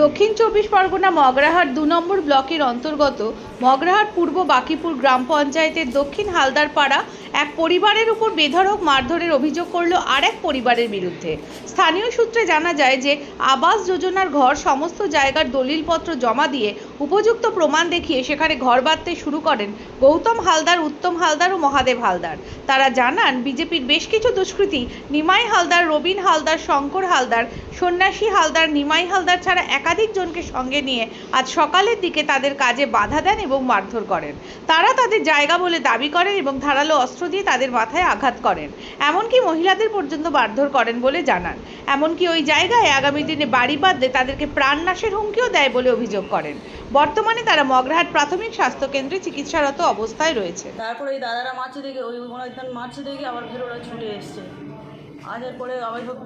দক্ষিণ চব্বিশ পরগনা মগরাহাট ২ নম্বর ব্লকের অন্তর্গত মগরাহাট পূর্ব বাকিপুর গ্রাম পঞ্চায়েতের দক্ষিণ হালদারপাড়া এক পরিবারের উপর বেধড়ক মারধরের অভিযোগ করল আর এক পরিবারের বিরুদ্ধে। স্থানীয় সূত্রে জানা যায় যে আবাস যোজনার ঘর সমস্ত জায়গার দলিলপত্র জমা দিয়ে উপযুক্ত প্রমাণ দেখিয়ে সেখানে ঘর বাঁধতে শুরু করেন গৌতম হালদার, উত্তম হালদার ও মহাদেব হালদার। তারা জানান বিজেপির বেশ কিছু দুষ্কৃতী নিমাই হালদার, রবিন হালদার, শঙ্কর হালদার, সন্ন্যাসী হালদার, নিমাই হালদার ছাড়া একাধিক জনকে সঙ্গে নিয়ে আজ সকালের দিকে তাদের কাজে বাধা দেন এবং মারধর করেন। তারা তাদের জায়গা বলে দাবি করেন এবং ধারালো অস্ত্র দিয়ে তাদের মাথায় আঘাত করেন, এমনকি মহিলাদের পর্যন্ত মারধর করেন বলে জানান। এমনকি ওই জায়গায় আগামী দিনে বাড়ি বাঁধলে তাদেরকে প্রাণনাশের হুমকিও দেয় বলে অভিযোগ করেন। বর্তমানে তারা মগরাহাট প্রাথমিক স্বাস্থ্য কেন্দ্রে চিকিৎসারত অবস্থায় রয়েছে। তারপরে ওই দাদারা মারছে দেখে, ওই একজন মারছে দেখে আবার ফের ওরা ছুটে এসছে। আসার পরে আবার সব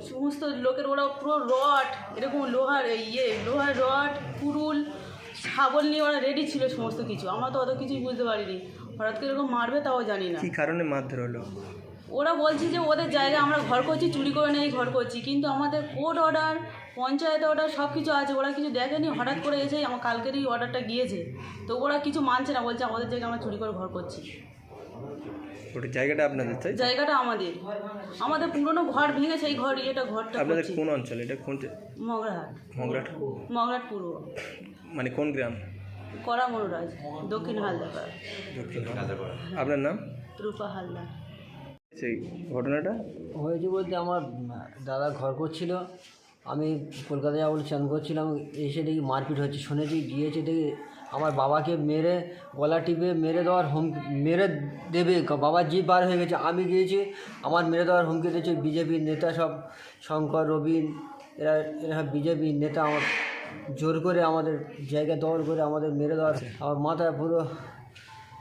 সমস্ত লোকের ওরা পুরো রড, এরকম লোহার রড, কুড়ুল, শাবল নিয়ে ওরা রেডি ছিল সমস্ত কিছু। আমরা তো অত কিছুই বুঝতে পারিনি, হঠাৎ করে এরকম মারবে তাও জানি না। কী কারণে মারধর হলো? ওরা বলছে যে ওদের জায়গায় আমরা ঘর করছি, চুরি করে নেই ঘর করছি, কিন্তু আমাদের কোর্ট অর্ডার, পঞ্চায়েত অর্ডার সব কিছু আছে, ওরা কিছু দেখেনি। হঠাৎ করে এসে আমার কালকেরই অর্ডারটা গিয়েছে, তো ওরা কিছু মানছে না, বলছে আমাদের জায়গায় আমরা চুরি করে ঘর করছি। ওটা জায়গাটা আপনাদের, তাই? জায়গাটা আমাদের পুরনো ঘর ভেঙে সেই ঘরটা আপনাদের কোন অঞ্চল এটা? কোন? মগরাহাট। মগরাহাট পূর্ব। মানে কোন গ্রাম? করা মনোরাজ, দক্ষিণ হালদারপাড়া। দক্ষিণ হালদারপাড়া। আপনার নাম? রূপা হালদার। সেই ঘটনাটা হয়েছে বলতে আমার দাদা ঘর করছিল, আমি কলকাতা যাবো বলে চান করছিলাম, এসে দেখি মারপিট হচ্ছে, শুনেছি, গিয়েছে দেখি আমার বাবাকে মেরে গলা টিপে মেরে দেওয়ার মেরে দেবে, বাবার জিভ বার হয়ে গেছে। আমি গিয়েছি, আমার মেরে দেওয়ার হুমকি দিয়েছে বিজেপির নেতা সব, শঙ্কর, রবিন, এরা সব বিজেপির নেতা। আমার জোর করে আমাদের জায়গা দখল করে আমাদের মেরে দেওয়ার, আমার মাথায় পুরো,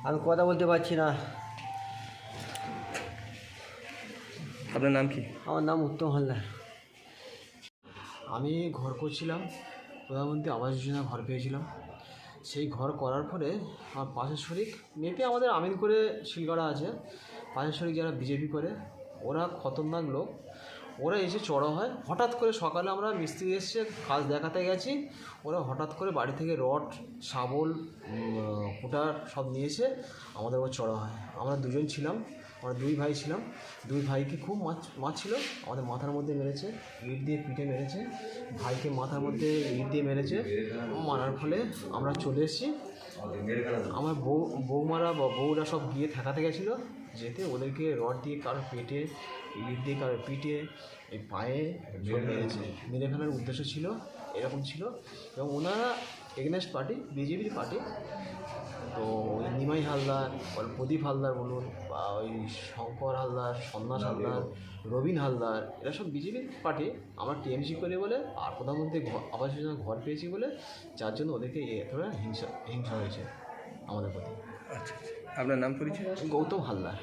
আমি কথা বলতে পারছি না। আপনার নাম কি? আমার নাম উত্তম হালদার। আমি ঘর করছিলাম, প্রধানমন্ত্রী আবাস যোজনা ঘর পেয়েছিলাম। সেই ঘর করার পরে আমার পাশের শরিক মেপে আমাদের আমিন করে শিলগড়া আছে, পাশের শরিক যারা বিজেপি করে, ওরা খতরনাক লোক। ওরা এসে চড়ো হয় হঠাৎ করে। সকালে আমরা মিস্ত্রি এসছে কাজ দেখাতে গেছি, ওরা হঠাৎ করে বাড়ি থেকে রড, শাবল, কুটার সব নিয়ে এসে আমাদের ওপর চড়ো হয়। আমরা দুজন ছিলাম, আমরা দুই ভাই ছিলাম। দুই ভাইকে খুব মারছিল, আমাদের মাথার মধ্যে মেরেছে, ইট দিয়ে পিঠে মেরেছে, ভাইকে মাথার মধ্যে ইট দিয়ে মেরেছে। মারার ফলে আমরা চলে এসেছি। আমার বউরা সব গিয়ে ঠেকাতে গেছিলো, যেতে ওদেরকে রড দিয়ে কারো পেটে, ইট দিয়ে কারো পিঠে, এই পায়ে সব মেরেছে। মেরে ফেলার উদ্দেশ্য ছিল, এরকম ছিল। এবং ওনারা এগেনেস্ট পার্টি, বিজেপির পার্টি। তো ওই নিমাই হালদার, প্রদীপ হালদার বলুন, বা ওই শঙ্কর হালদার, সন্ন্যাস হালদার, রবিন হালদার, এরা সব বিজেপির পার্টি। আমরা টিএমসি করে বলে আর প্রধানমন্ত্রী আবাস যোজনা ঘর পেয়েছি বলে, যার জন্য ওদেরকে এতটা হিংসা হয়েছে আমাদের প্রতি। আচ্ছা, আপনার নাম পরিচয়? গৌতম হালদার।